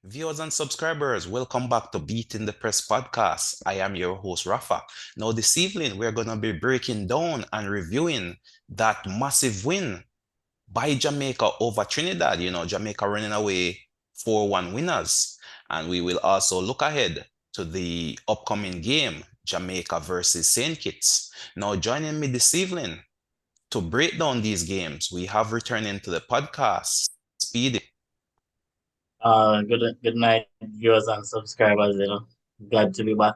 Viewers and subscribers, welcome back to Beating the Press podcast. I am your host, Rafa. Now, this evening, we're going to be breaking down and reviewing that massive win by Jamaica over Trinidad. Jamaica running away 4-1 winners. And we will also look ahead to the upcoming game, Jamaica versus St. Kitts. Now, joining me this evening to break down these games, we have returning to the podcast, Speedy. Good night, viewers and subscribers. Glad to be back.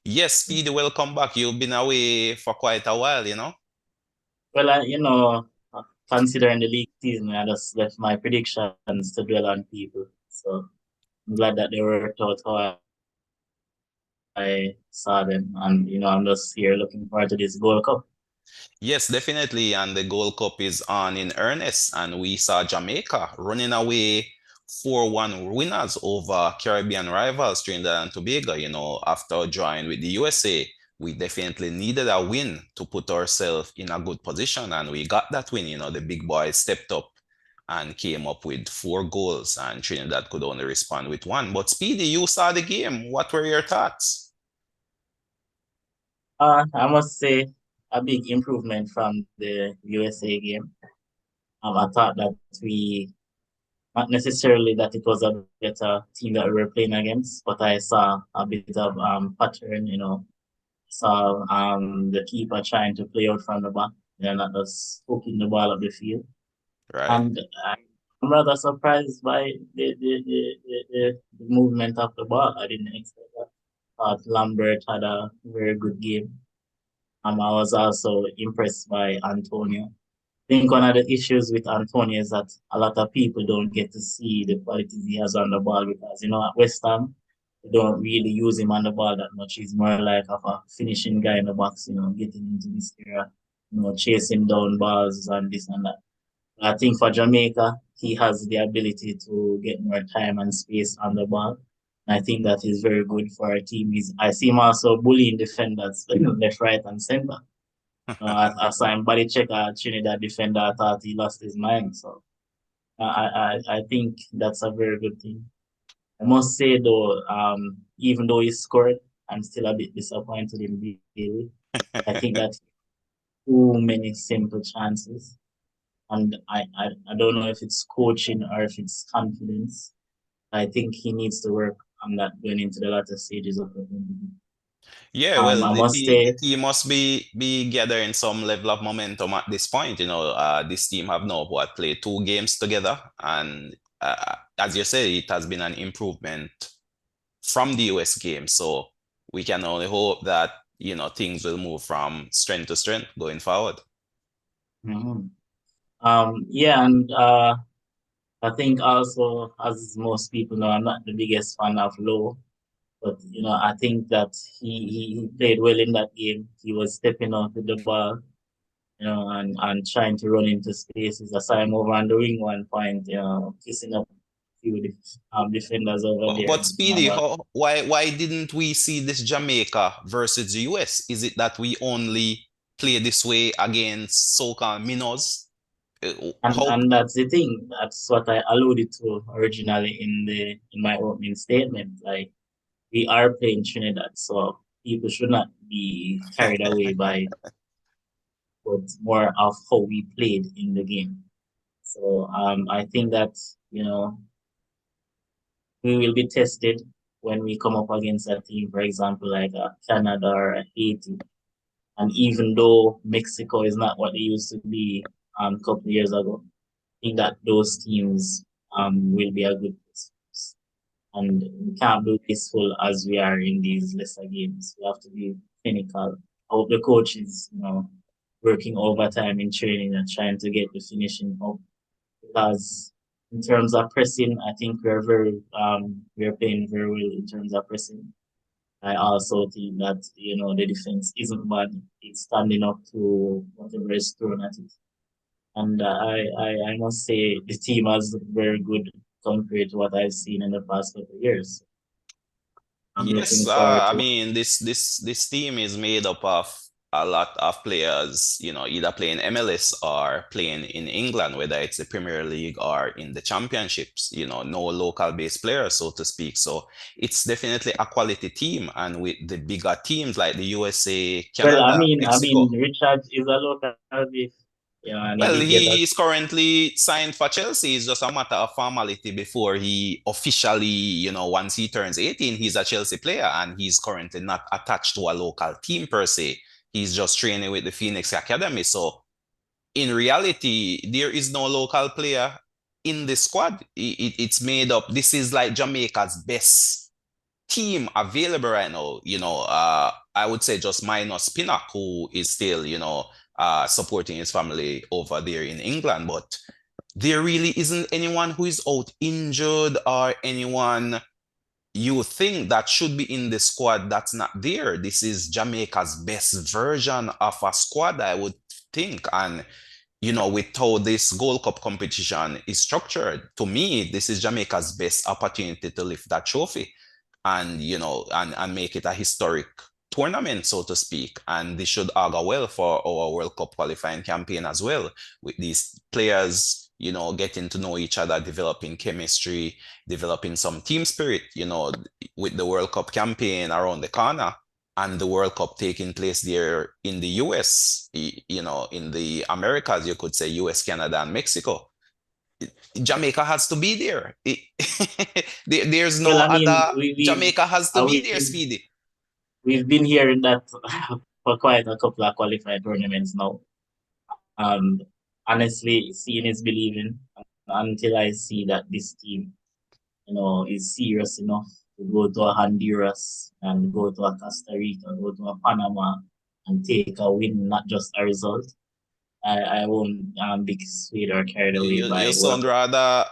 Yes, Speedy, welcome back. You've been away for quite a while. Well, considering the league season, I just left my predictions to dwell on people. So I'm glad that they worked out how I saw them, and I'm just here looking forward to this Gold Cup. Yes, definitely. And the Gold Cup is on in earnest. And we saw Jamaica running away 4-1 winners over Caribbean rivals Trinidad and Tobago. After drawing with the USA, we definitely needed a win to put ourselves in a good position. And we got that win. The big boys stepped up and came up with 4 goals, and Trinidad could only respond with one. But Speedy, you saw the game. What were your thoughts? I must say a big improvement from the USA game. I thought that we not necessarily that it was a better team that we were playing against, but I saw a bit of pattern, saw the keeper trying to play out from the back. They're not just hooking the ball up the field. Right? And I'm rather surprised by the movement of the ball. I didn't expect that. Thought Lambert had a very good game. I was also impressed by Antonio. I think one of the issues with Antonio is that a lot of people don't get to see the qualities he has on the ball because, at West Ham, they don't really use him on the ball that much. He's more like of a finishing guy in the box, getting into this area, chasing down balls and this and that. I think for Jamaica, he has the ability to get more time and space on the ball. And I think that is very good for our team. I see him also bullying defenders left, right, and center. I saw him body check a Trinidad defender. I thought he lost his mind. So I think that's a very good thing. I must say though, even though he scored, I'm still a bit disappointed in Bailey. I think that too many simple chances, and I don't know if it's coaching or if it's confidence. I think he needs to work on that going into the latter stages of the game. Yeah, well, I the must team, the say, team must be gathering some level of momentum at this point. This team have now played 2 games together, and as you say, it has been an improvement from the US game. So we can only hope that things will move from strength to strength going forward. mhm. Yeah, and I think also, as most people know, I'm not the biggest fan of Lowe, but I think that he played well in that game. He was stepping out with the ball, and trying to run into spaces. I saw him over on the wing one point, kissing up a few defenders over there. But Speedy, why didn't we see this Jamaica versus the US? Is it that we only play this way against so-called minnows? And How and that's the thing. That's what I alluded to originally in my opening statement. Like we are playing Trinidad, so people should not be carried away by but more of how we played in the game. So I think that you know we will be tested when we come up against a team, for example, like Canada or Haiti. And even though Mexico is not what they used to be a couple of years ago, I think that those teams will be a good test. And we can't be wasteful as we are in these lesser games. We have to be clinical. I hope the coach is, working overtime in training and trying to get the finishing up. Because in terms of pressing, I think we're playing very well in terms of pressing. I also think that the defense isn't bad. It's standing up to whatever is thrown at it. And I must say the team has looked very good compared to what I've seen in the past couple of years. I'm Yes, looking forward I to. mean this team is made up of a lot of players, either playing MLS or playing in England, whether it's the Premier League or in the championships, no local based players, so to speak. So it's definitely a quality team. And with the bigger teams like the USA, Well, Canada, I Mexico, mean, Richard is a local beef, and he well, did get he us. is currently signed for Chelsea. It's just a matter of formality before he officially, once he turns 18, he's a Chelsea player and he's currently not attached to a local team per se. He's just training with the Phoenix Academy. So in reality, there is no local player in the squad. It's made up. This is like Jamaica's best team available right now. I would say just minus Pinnock, who is still, supporting his family over there in England. But there really isn't anyone who is out injured or anyone you think that should be in the squad that's not there. This is Jamaica's best version of a squad, I would think. And with how this Gold Cup competition is structured, to me, this is Jamaica's best opportunity to lift that trophy and and make it a historic tournament, so to speak. And this should augur well for our World Cup qualifying campaign as well, with these players, getting to know each other, developing chemistry, developing some team spirit, with the World Cup campaign around the corner and the World Cup taking place there in the US, in the Americas, you could say US, Canada, and Mexico. Jamaica has to be there. There's Well, no I mean, other. Jamaica has to be there, we've Speedy. been hearing that for quite a couple of qualified tournaments now. And honestly, seeing is believing. Until I see that this team, is serious enough to go to a Honduras and go to a Costa Rica, go to a Panama and take a win, not just a result. I won't be swayed or carried away You by sound work. rather.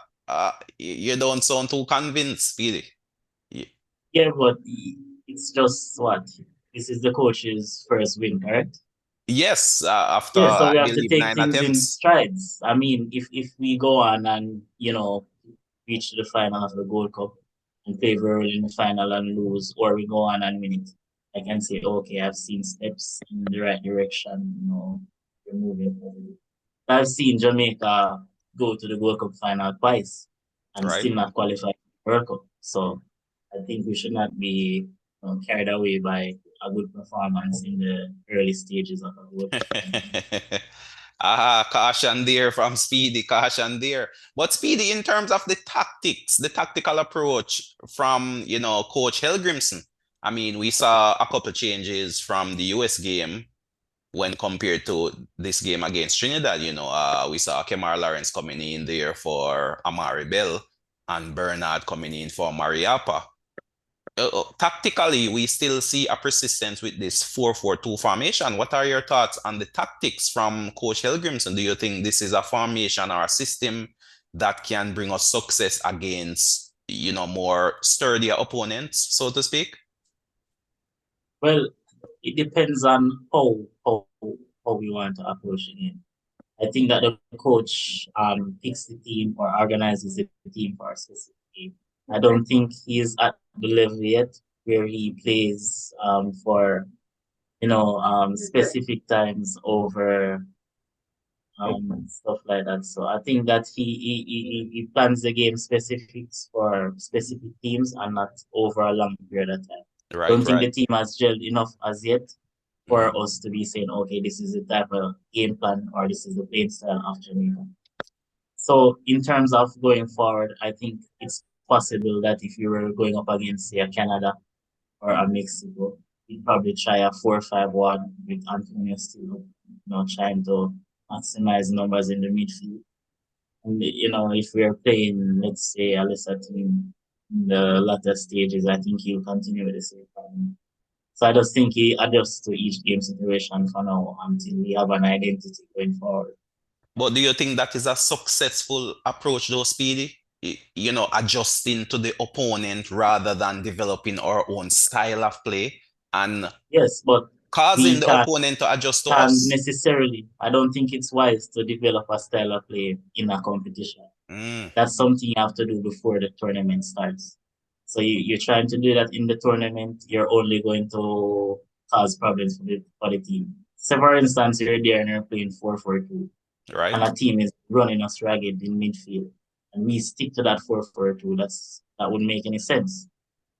You don't sound too convinced, Speedy. Y- Yeah, but it's just what? This is the coach's first win, correct? Yes, after Yeah, so I we have to believe take nine things in attempts. strides. I mean, if we go on and, reach the final of the Gold Cup and play very well in the final and lose, or we go on and win it, I can say, okay, I've seen steps in the right direction, we're moving forward. I've seen Jamaica go to the World Cup final twice and Right? still not qualify for the World Cup. So I think we should not be carried away by a good performance in the early stages of a World Cup campaign. Caution there from Speedy, caution there. But Speedy, in terms of the tactics, the tactical approach from, Coach Helgrimson, I mean, we saw a couple changes from the US game when compared to this game against Trinidad. We saw Kemar Lawrence coming in there for Amari Bell and Bernard coming in for Mariapa. Tactically, we still see a persistence with this 4-4-2 formation. What are your thoughts on the tactics from Coach Helgrimson? Do you think this is a formation or a system that can bring us success against, more sturdier opponents, so to speak? Well, it depends on how we want to approach the game. I think that the coach picks the team or organizes the team for a specific game. I don't think he's at the level yet where he plays for specific times over stuff like that. So I think that he plans the game specifics for specific teams and not over a long period of time. Right, Don't think right. the team has gelled enough as yet for Mhm. us to be saying, okay, this is the type of game plan or this is the playing style of Jamaica. So in terms of going forward, I think it's possible that if you were going up against, say, a Canada or a Mexico, you'd probably try a 4-5-1 with Antonio still, trying to maximize numbers in the midfield. And, if we're playing, let's say, a lesser team in the latter stages, I think he'll continue with the same pattern. So I just think he adjusts to each game situation for now until we have an identity going forward. But do you think that is a successful approach, though, Speedy? Adjusting to the opponent rather than developing our own style of play and Yes, but causing we the opponent to adjust to can't us. necessarily. I don't think it's wise to develop a style of play in a competition. Mm, That's something you have to do before the tournament starts. So you're trying to do that in the tournament, you're only going to cause problems for the team. say for instance, you're there and you're playing 4-4-2, and Right? a team is running us ragged in midfield, and we stick to that 4-4-2. That wouldn't make any sense.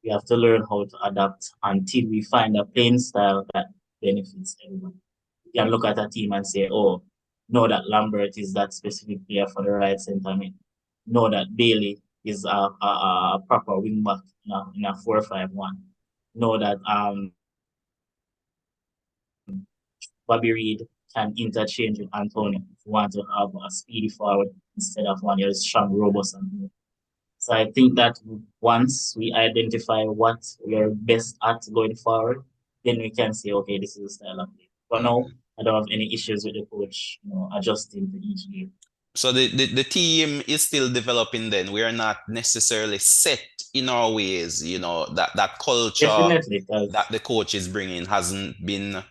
We have to learn how to adapt until we find a playing style that benefits everyone. You can look at a team and say, oh, know that Lambert is that specific player for the right centre mid. Know that Bailey is a proper wing back in a 4-5-1. Know that Bobby Reed can interchange with Antonio if you want to have a speedy forward instead of one who's strong, robust, and so I think that once we identify what we're best at going forward, then we can say, okay, this is the style of play. For now, Mhm. I don't have any issues with the coach, adjusting to each game. So the team is still developing then. We are not necessarily set in our ways, that culture Definitely, that because the coach is bringing hasn't been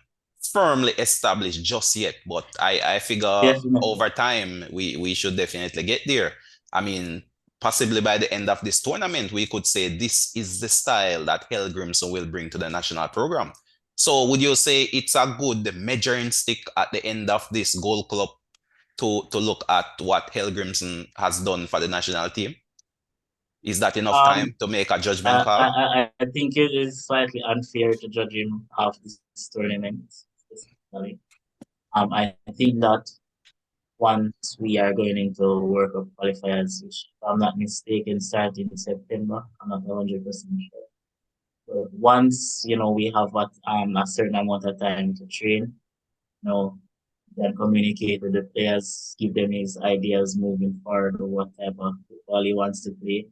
firmly established just yet. But I figure definitely, over time we should definitely get there. I mean, possibly by the end of this tournament, we could say this is the style that Helgrimson will bring to the national program. So would you say it's a good measuring stick at the end of this Gold Club to look at what Helgrimson has done for the national team? Is that enough um, time to make a judgment I, call? I think it is slightly unfair to judge him after this tournament, specifically. I think that once we are going into World Cup qualifiers, which, if I'm not mistaken, start in September. I'm not 100% sure. But once we have a certain amount of time to train, then communicate with the players, give them his ideas moving forward or what type of football he wants to play,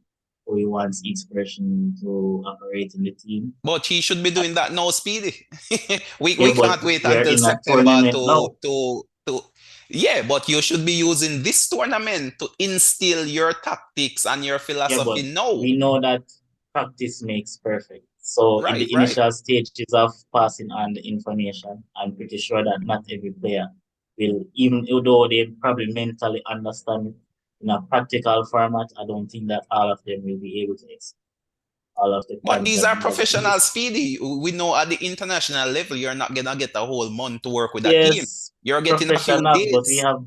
who he wants each person to operate in the team. But he should be Uh, doing that now, Speedy. We Yeah, but can't wait we are until in a September tournament to now. yeah, but you should be using this tournament to instill your tactics and your Yeah, but philosophy now. we know that practice makes perfect. So in Right, the right. initial stages of passing on the information, I'm pretty sure that not every player will, even though they probably mentally understand it in a practical format, I don't think that all of them will be able to execute all of the But plans these that are we have in professional, place. Speedy. We know at the international level, you're not gonna get a whole month to work with a team. Yes, You're getting a few professionals, but we days. have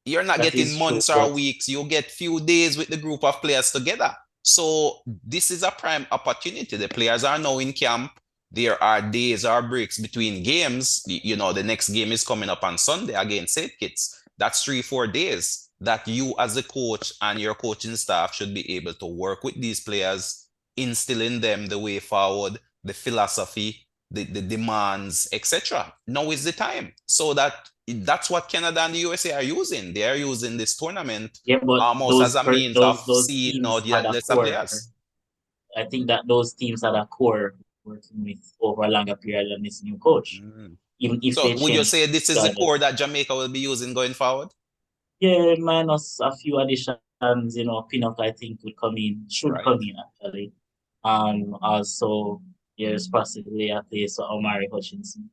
You're not that getting is true. months or But weeks. You get few days with the group of players together. So this is a prime opportunity. The players are now in camp. There are days or breaks between games. The next game is coming up on Sunday against St. Kitts. That's 3, 4 days that you as a coach and your coaching staff should be able to work with these players, instilling them the way forward, the philosophy, the demands, etc. Now is the time. So that's what Canada and the USA are using. They are using this tournament yeah, but almost as those a per- means of those seeing now teams the had a lesser core. players. I think that those teams had a core working with over a longer period than this new coach. Mm. Even if So they would you change say this is the core strategy. that Jamaica will be using going forward? Yeah, minus a few additions, Pinnock I think should Right. come in actually. Also there's possibly a place for Omari Hutchinson.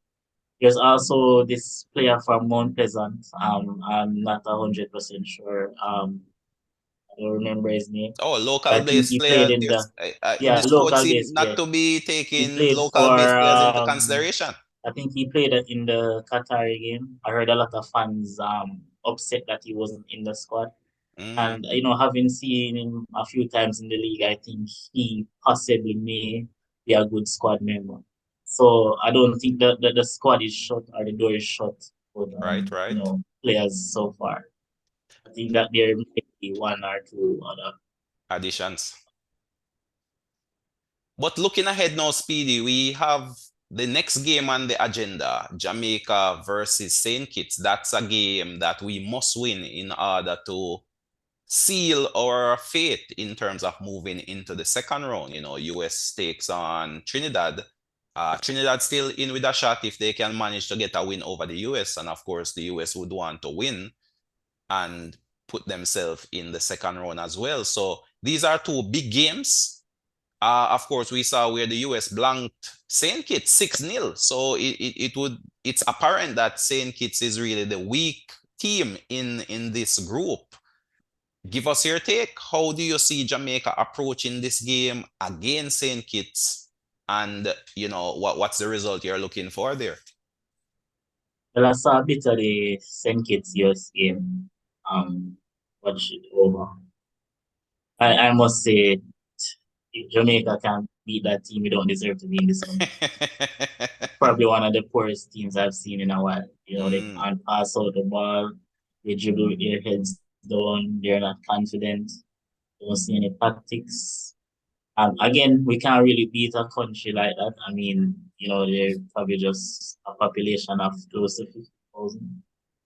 There's also this player from Mount Pleasant. I'm not 100% sure. I don't remember his name. Oh, I local think based he played players. in the In yeah, the sports local scene, base not player. to be He taking played local for based players into consideration. I think he played in the Qatari game. I heard a lot of fans upset that he wasn't in the squad. And Mm, having seen him a few times in the league, I think he possibly may be a good squad member. So I don't think that the squad is shut or the door is shut for right, right. players so far. I think that there may be one or two other. Additions. But looking ahead now, Speedy, we have the next game on the agenda, Jamaica versus St. Kitts. That's a game that we must win in order to seal our fate in terms of moving into the second round. US takes on Trinidad. Trinidad still in with a shot if they can manage to get a win over the US. And of course, the US would want to win and put themselves in the second round as well. So these are two big games. Of course, we saw where the US blanked St. Kitts 6-0. So it's apparent that St. Kitts is really the weak team in this group. Give us your take. How do you see Jamaica approaching this game against St. Kitts? And what's the result you're looking for there? Well, I saw a bit of the St. Kitts US game. Watch it over. I must say, if Jamaica can beat that team, we don't deserve to be in this competition. Probably one of the poorest teams I've seen in a while. They Mm. can't pass out the ball, they dribble with their heads down, they're not confident, don't see any tactics. Again, we can't really beat a country like that. I mean, they're probably just a population of close to 50,000.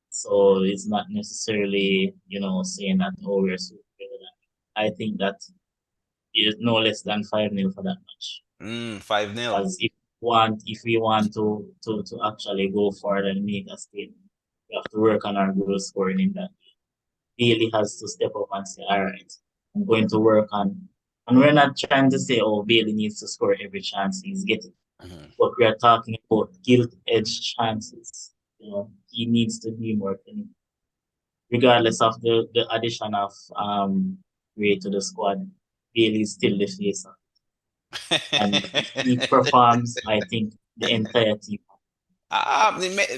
So it's not necessarily, saying that, oh, we're superior than them. I think that is no less than 5-0 for that match. 5-0. Because if we want to actually go forward and make a statement, we have to work on our goal scoring in that. Bailey has to step up and say, all right, I'm going to work on. And we're not trying to say, oh, Bailey needs to score every chance he's getting. Mhm. But we are talking about gilt-edged chances. He needs to be more clinical. Regardless of the addition of Ray to the squad, Bailey is still the face. And if he performs, I think the entire team.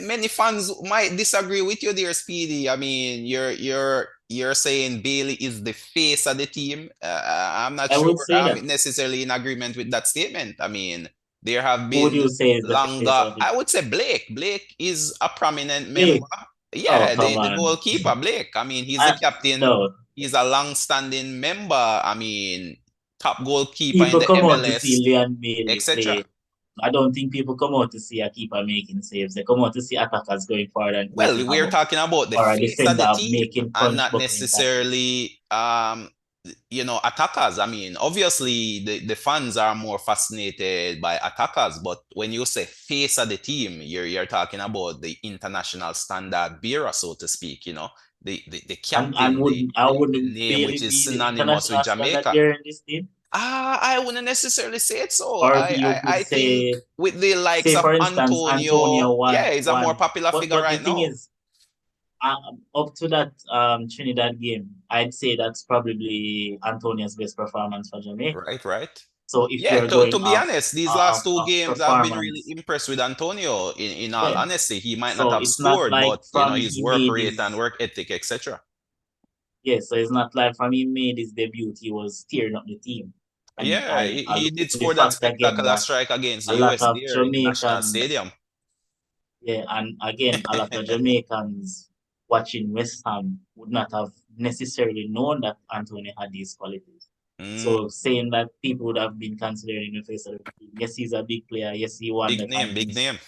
Many fans might disagree with you there, Speedy. I mean, you're saying Bailey is the face of the team. I'm not I sure would say that. I'm necessarily in agreement with that statement. I mean, there have Who would been you say is the face longer. of the I would say Blake. Blake is a prominent member. Blake? Oh, Yeah, come the on. goalkeeper, Blake. I mean, he's the I, captain. no, He's a long-standing member. I mean, top goalkeeper in people the come out to see MLS, Leon Bailey etc. play. I don't think people come out to see a keeper making saves. They come out to see attackers going forward and creating Well, we're havoc, talking about the or a face of the defender team making and punch not buckling tackles. necessarily attackers. I mean, obviously the fans are more fascinated by attackers, but when you say face of the team, you're talking about the international standard bearer, so to speak, the And captain, would I the wouldn't name Bailey which is be the synonymous with international standard Jamaica. bearer in this team? I wouldn't necessarily say it so. Or I, you I, could I think with the likes say of for instance, Antonio, Antonio yeah, one he's a more one. popular figure But the right thing now. is, up to that Trinidad game, I'd say that's probably Antonio's best performance for Jamaica. Right, right. So if Yeah, you're to going be honest, these last two off games I've been really performance, impressed with Antonio. In all yeah. honesty, he might not So have it's not scored, like but from his he work made rate and his work ethic, etc. yeah. So it's not like from he made his debut, he was tearing up the team. And Yeah, I he look did at the score that fact again spectacular that strike against a the lot US of there in the National Jamaicans Stadium. Yeah, and again, a lot of Jamaicans watching West Ham would not have necessarily known that Anthony had these qualities. Mm, So saying that people would have been considering in the face of the team, yes, he's a big player, yes, he won big the name, big conference, name.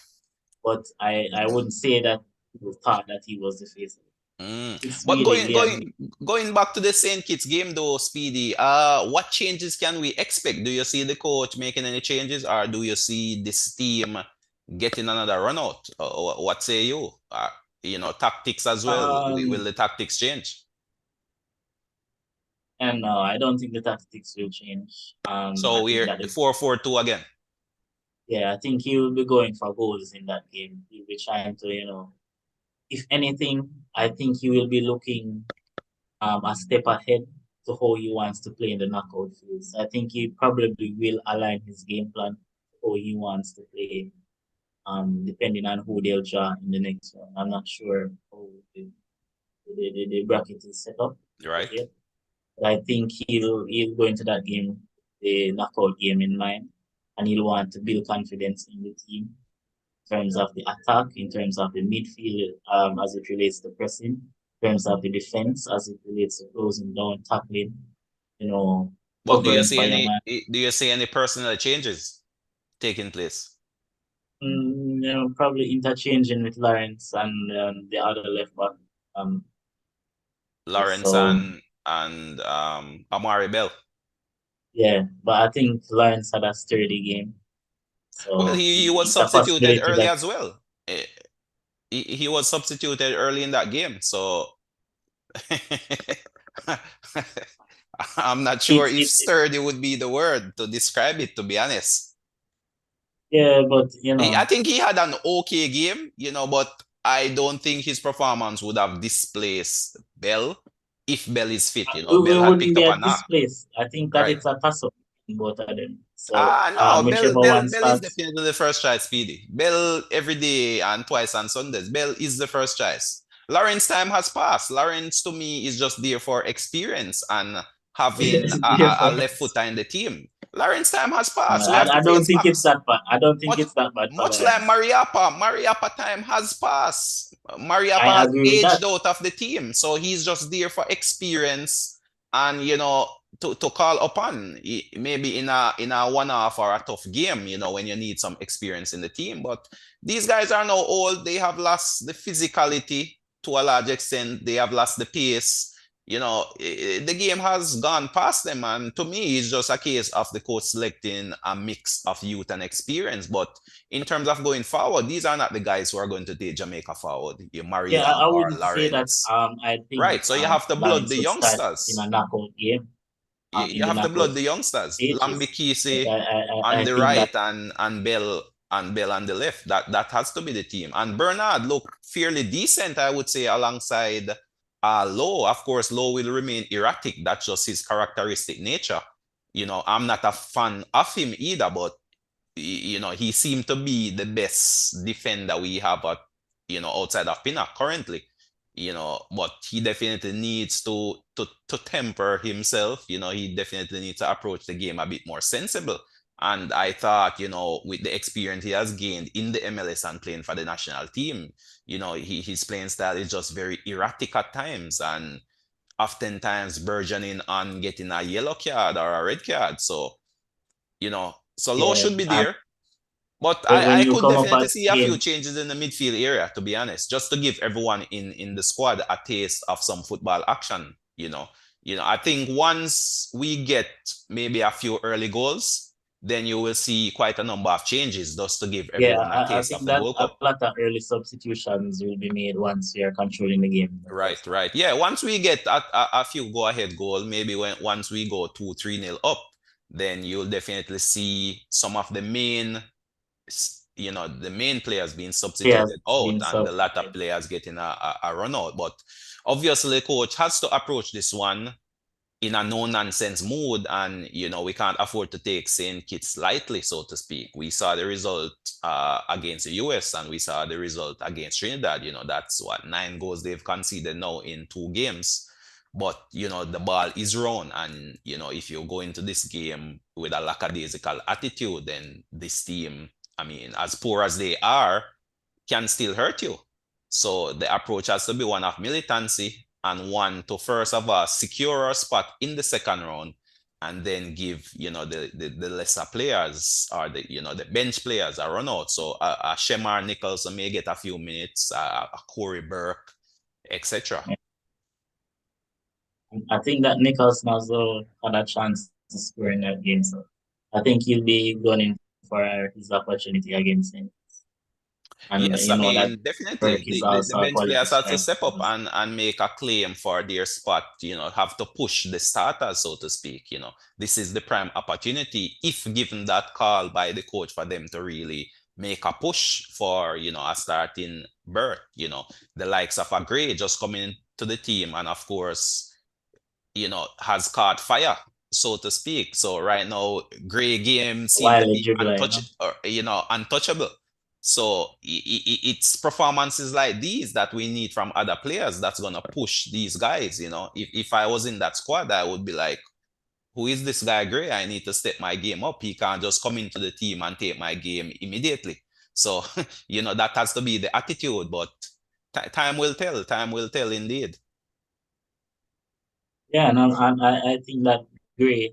but I wouldn't say that people thought that he was the face of it. Mm. It's But really Liam. going back to the Saint Kitts game though, Speedy, what changes can we expect? Do you see the coach making any changes, or do you see this team getting another run out? What say you? Tactics as well. Will Um, the tactics change? and no, I don't think the tactics will change. I So think we're that 4-4-2 again. yeah, I think he will be going for goals in that game. He'll be trying to, if anything, I think he will be looking a step ahead to how he wants to play in the knockout phase. I think he probably will align his game plan to how he wants to play, depending on who they'll draw in the next one. I'm not sure how the bracket is set up Right? yet, but I think he'll go into that game, the knockout game in mind, and he'll want to build confidence in the team terms of the attack, in terms of the midfield, as it relates to pressing, in terms of the defense, as it relates to closing down, tackling, you know, But covering for your man. do you see any personal changes taking place? Probably interchanging with Lawrence and the other left back. Um, Lawrence so and Amari Bell. yeah, but I think Lawrence had a sturdy game, Well, so he was it's a substituted possibility early that as well. Eh, he was substituted early in that game, so I'm not sure it's if it sturdy would be the word to describe it, to be honest. yeah, but I think he had an okay game, but I don't think his performance would have displaced Bell if Bell is fit. we Bell had wouldn't picked be up a at knock. this place. I think that Right. it's a toss up. both of them. So Ah, no, whichever one Bell is starts, definitely the first choice, Speedy. Bell every day and twice on Sundays. Bell is the first choice. Lawrence time has passed. Lawrence to me is just there for experience and having a therefore, left footer in the team. Lawrence time has passed. We have to I don't face think it's facts. that bad. I don't think Much, it's that bad for much like Lawrence. Mariappa time has passed. Mariappa I has agree with that. aged out of the team, so he's just there for experience and to call upon maybe in a one off or a tough game, when you need some experience in the team. But these guys are now old. They have lost the physicality to a large extent. They have lost the pace. The game has gone past them, and to me, it's just a case of the coach selecting a mix of youth and experience. But in terms of going forward, these are not the guys who are going to take Jamaica forward. You Yeah, Mariam I or wouldn't say that. Lawrence, I think right? So you have to blood the Lawrence would start in a youngsters. knockout game. You In the have to knockout blood the youngsters. Lambi stages. But Kisi on I the think that right and Bell on the left. That has to be the team. And Bernard looked fairly decent, I would say, alongside Lowe. Of course, Lowe will remain erratic. That's just his characteristic nature. I'm not a fan of him either, but he seemed to be the best defender we have at, outside of Pinnock currently. But he definitely needs to temper himself. He definitely needs to approach the game a bit more sensible. And I thought, with the experience he has gained in the MLS and playing for the national team, his playing style is just very erratic at times and oftentimes burgeoning on getting a yellow card or a red card. So Low yeah. should be there. But When I you could come up definitely see a few against, changes in the midfield area, to be honest, just to give everyone in the squad a taste of some football action. I think once we get maybe a few early goals, then you will see quite a number of changes just to give yeah, everyone a I taste of think the that Gold a Cup. lot of early substitutions will be made once you're controlling the game in the Right, first half. right. Yeah, once we get a few go-ahead goal, maybe once we go 2-3 nil up, then you'll definitely see some of the main players being Players substituted out being and the subbed. latter Yeah. players getting a run out. But obviously, the coach has to approach this one in a no nonsense mood, and we can't afford to take St. Kitts lightly, so to speak. We saw the result against the US, and we saw the result against Trinidad. That's what 9 goals they've conceded now in 2 games. But the ball is round, and if you go into this game with a lackadaisical attitude, then this team, I mean, as poor as they are, can still hurt you. So the approach has to be one of militancy and one to first of all secure our spot in the second round and then give the lesser players or the bench players a run out. So a Shemar Nicholson may get a few minutes, a Corey Burke, etc. I think that Nicholson also had a chance to score in that game. So I think he'll be gunning for his opportunity against him. And Yes, I you know that mean, definitely. Burke is The also a bench quality players have to striker. step up and make a claim for their spot, have to push the starters, so to speak. This is the prime opportunity, if given that call by the coach, for them to really make a push for, a starting berth. The likes of a Gray just coming to the team and, of course, has caught fire, so to speak. So right now, Gray game seem to While a be dribbler, you know. untouchable. So it's performances like these that we need from other players that's gonna push these guys. If I was in that squad, I would be like, who is this guy Gray? I need to step my game up. He can't just come into the team and take my game immediately. So that has to be the attitude. But time will tell. Time will tell, indeed. Yeah, and I think that Gray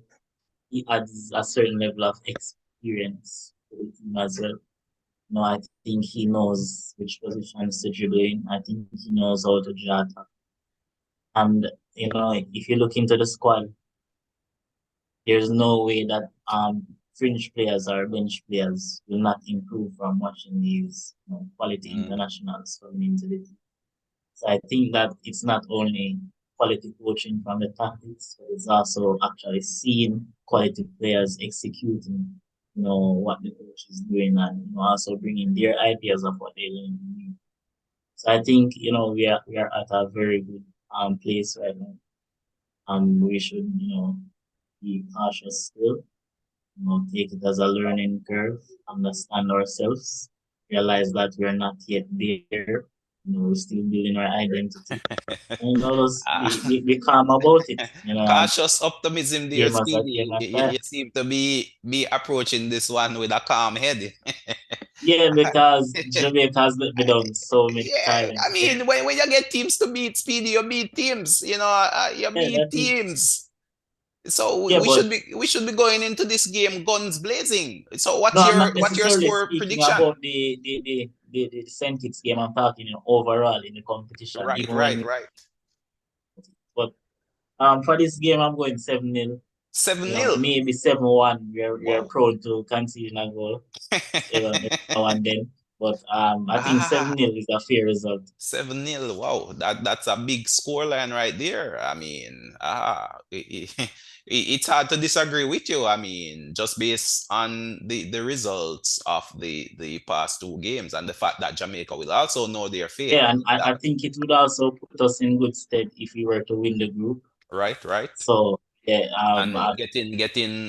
he adds a certain level of experience to the team as well. I think he knows which positions to dribble in. I think he knows how to draw attack. And if you look into the squad, there's no way that fringe players or bench players will not improve from watching these quality Mm. internationals coming into the team. So I think that it's not only quality coaching from the tactics, but it's also actually seeing quality players executing, what the coach is doing and also bringing their ideas of what they learn. So I think we are at a very good place right now. We should be cautious still. take it as a learning curve, understand ourselves, realize that we're not yet there. We're still building our identity. And just Ah, be calm about it, and cautious optimism there, game as a game Speedy. and You try. seem to be approaching this one with a calm head. Yeah, because Jamaica has let me down so many Yeah, I times. mean, when you get teams to beat, Speedy, you beat teams. You Yeah, beat that is. teams. So Yeah, but we should be going into this game guns blazing. So no, I'm not what's your necessarily score speaking prediction? about the Saint Kitts game. I'm talking, overall in the competition, Right, even when right, we. right. But for this game, I'm going 7-0. 7-0. Maybe 7-1. We are Wow. prone to conceding a goal every now and then. But I think Ah, 7-0 is a fair result. 7-0. Wow, that's a big scoreline right there. I mean, it's hard to disagree with you. I mean, just based on the results of the past two games and the fact that Jamaica will also know their fate. Yeah, and That I think it would also put us in good stead if we were to win the group. right, right. So yeah, And getting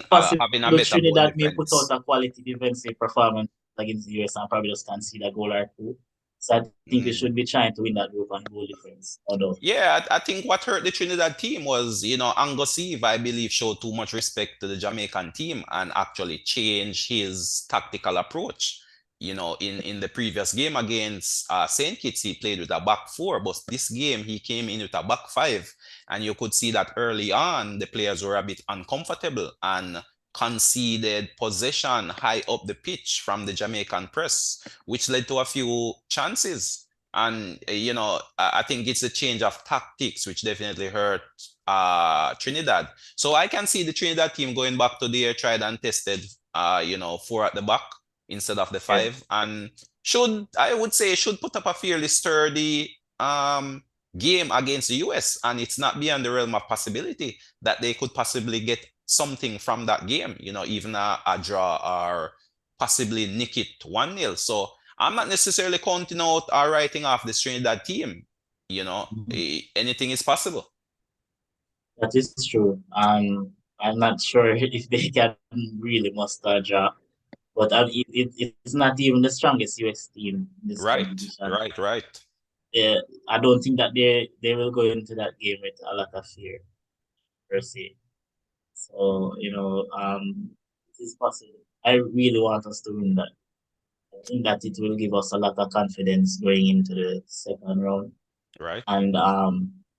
possibly having a better goal Trinidad may put out difference. a quality defensive performance against the US and probably just concede a goal or two. So I think we should Mm. be trying to win that group on goal difference. Although, Yeah, I think what hurt the Trinidad team was, Angus Eve, I believe, showed too much respect to the Jamaican team and actually changed his tactical approach. In the previous game against St. Kitts, he played with a back four, but this game he came in with a back five. And you could see that early on, the players were a bit uncomfortable and conceded possession high up the pitch from the Jamaican press, which led to a few chances. And I think it's a change of tactics, which definitely hurt Trinidad. So I can see the Trinidad team going back to their tried and tested, four at the back instead of the yeah, five, and I would say should put up a fairly sturdy game against the US. And it's not beyond the realm of possibility that they could possibly get something from that game. Even a draw or possibly nick it 1-0. So I'm not necessarily counting out or writing off the Trinidad team. mhm, Anything is possible. that is true. I'm not sure if they can really muster a draw, but it's not even the strongest US team in this Right, competition. right, right, Yeah, I don't think that they will go into that game with a lot of fear per se. So, it is possible. I really want us to win that. I think that it will give us a lot of confidence going into the second round. right. And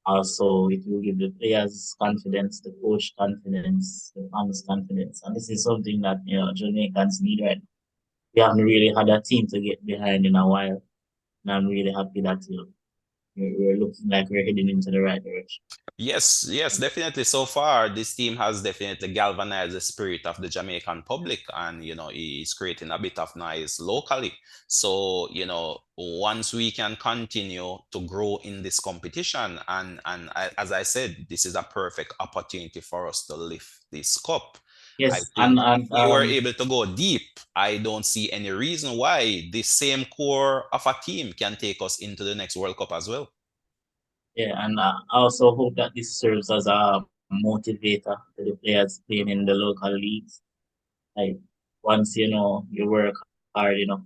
also it will give the players confidence, the coach confidence, the fans confidence. And this is something that, Jamaicans need right now. We haven't really had a team to get behind in a while. And I'm really happy that we're looking like we're heading into the right direction. Yes, yes, definitely. So far, this team has definitely galvanized the spirit of the Jamaican public, and is creating a bit of noise locally. So, once we can continue to grow in this competition, as I said, this is a perfect opportunity for us to lift this cup. I Yes, think if and we were able to go deep, I don't see any reason why this same core of a team can take us into the next World Cup as well. yeah, and I also hope that this serves as a motivator to the players playing in the local leagues. Like once you work hard enough,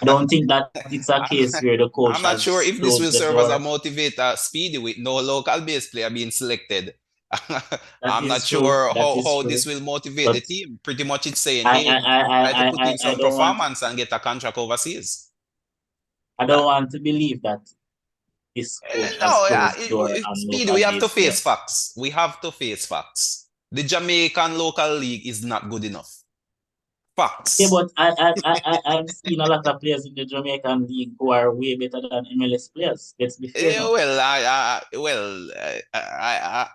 I don't think that it's a case where the coach I'm not sure has if this closed will the serve as a door. motivator, Speedy, with no local base player being selected. That I'm not is true. sure That is how true. this will motivate the But team. Pretty much it's saying, I hey, I I try to I put I, in I I some don't want performance and get a contract overseas. I That don't want to believe that this coach has no, closed the door on Speedy, local we have to based face players. facts. We have to face facts. The Jamaican local league is not good enough. Yeah, Facts. but I've seen a lot of players in the Jamaican league who are way better than MLS players. Let's be fair now. Well,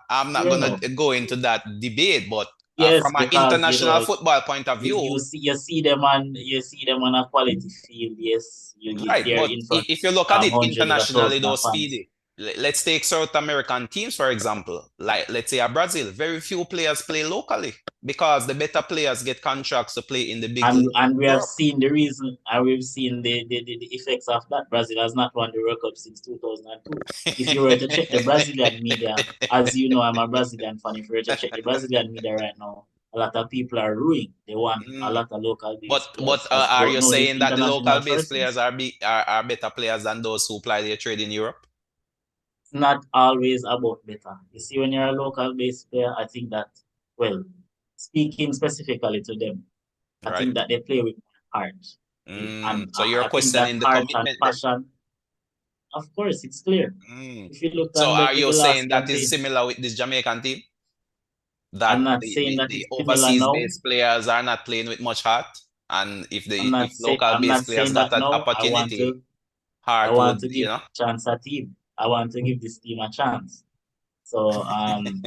I'm not Fair gonna now. go into that debate, but Yes, from an because international football point of you view, see them on a quality field. Yes, right? they're But in front if you look at of it hundreds of internationally, thousands though, of fans. Speedy, let's take South American teams for example. Like let's say a Brazil, very few players play locally because the better players get contracts to play in the big And league in and we have Europe. seen the reason, and we've seen the effects of that. Brazil has not won the World Cup since 2002. If you were to check the Brazilian media, as you know, I'm a Brazilian fan. If you were to check the Brazilian media right now, a lot of people are ruined. They want a Mm. lot of local But based players because are you nowadays saying that the local international based players persons. are better players than those who play their trade in Europe? It's not always about better. You see, when you're a local based player, I think that, well, speaking specifically to them, I Right? think that they play with heart. Mm. And So you're I think that questioning the heart and commitment then? passion, of course, it's clear. Mm. If you look So on are you the last saying that is campaign, similar with this Jamaican team? That I'm not saying that the it's similar overseas now. based players are not playing with much heart, and if local I'm not based players saying got that an now. opportunity, I heart want would, to give chance a team. I want to give this team a chance. So I'm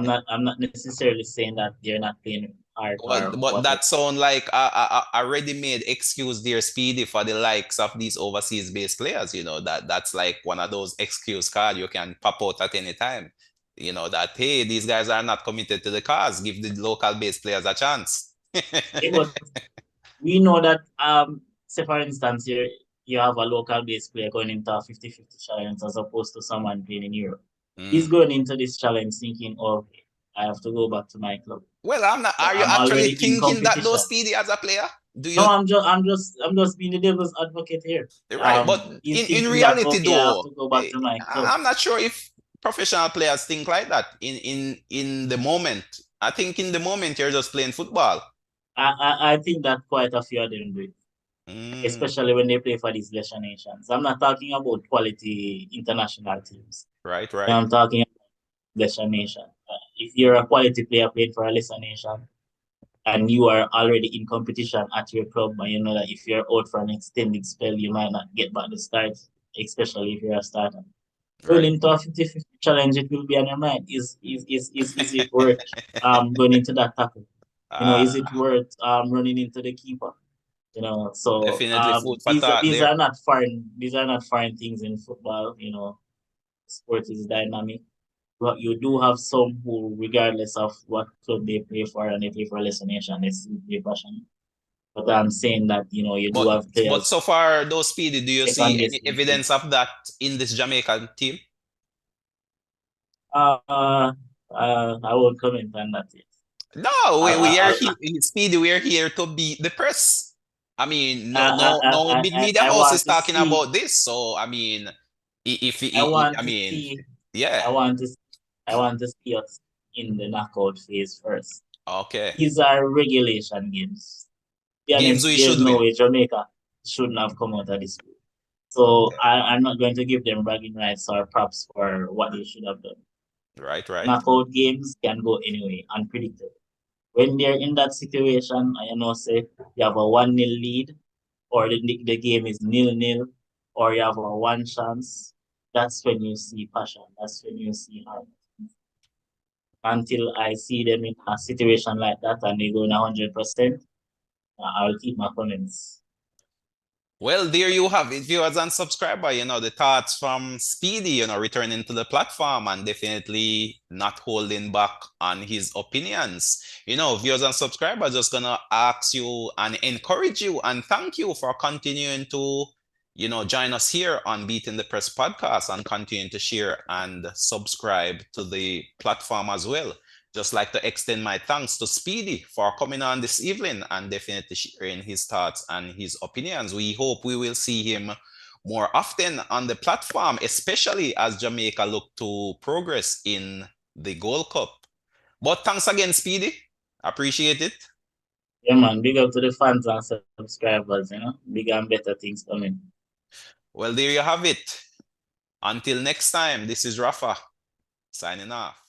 not necessarily saying that they're not playing hard or but whatever. that sound like a ready-made excuse there, Speedy, for the likes of these overseas based players. That's like one of those excuse card you can pop out at any time. That hey, these guys are not committed to the cause. Give the local based players a chance. Yeah, but we know that say for instance you have a local based player going into a 50-50 challenge as opposed to someone playing in Europe. He's Mm. going into this challenge thinking, oh, okay, I have to go back to my club. Well, I'm not. So Are you I'm actually already in thinking that though, competition. Speedy, as a player? Do No, you I'm just being the devil's advocate here. right? But He's in thinking that reality, okay, I have though, to go back to my club. I'm not sure if professional players think like that. In the moment, I think in the moment you're just playing football. I think that quite a few of them do it, Mm, especially when they play for these lesser nations. I'm not talking about quality international teams. right, right, I'm talking about lesser nation. If you're a quality player playing for a lesser nation and you are already in competition at your club, and you know that if you're out for an extended spell, you might not get back the start, especially if you're a starter. Going right. into a 50-50 challenge, it will be on your mind. Is it worth going into that tackle? Is Ah, it worth running into the keeper? So definitely food for thought these there. are not foreign things in football. Sport is dynamic. But you do have some who, regardless of what club they play for and they play for a lesser nation, they still play passionate. But I'm saying that, you do But have but so players far, though, Speedy, do you see second any guessing things. evidence of that in this Jamaican team? Uh, uh, I won't comment on that yet. No, we are I, here, Speedy. We are here to beat the press. I mean, I, no big media I house want is to talking see. about this. So I mean, I want I to mean, see. yeah, I want to. I want to see us in the knockout phase first. okay. These are regulation games. To be Games honest, we there's should no win. way Jamaica shouldn't have come out of this group. So Okay, I'm not going to give them bragging rights or props for what they should have done. right, right, Knockout games can go anyway, unpredictable. When they're in that situation, say you have a 1-0 lead, or the game is 0-0, or you have a one chance, that's when you see passion. That's when you see heart. Until I see them in a situation like that and they go in 100%, I'll keep my comments. Well, there you have it, viewers and subscriber. The thoughts from Speedy, returning to the platform and definitely not holding back on his opinions. Viewers and subscribers, just gonna ask you and encourage you and thank you for continuing to, join us here on Beating the Press podcast and continuing to share and subscribe to the platform as well. Just like to extend my thanks to Speedy for coming on this evening and definitely sharing his thoughts and his opinions. We hope we will see him more often on the platform, especially as Jamaica look to progress in the Gold Cup. But thanks again, Speedy. Appreciate it. Yeah, man, big up to the fans and subscribers, bigger and better things coming. Well, there you have it. Until next time, this is Rafa signing off.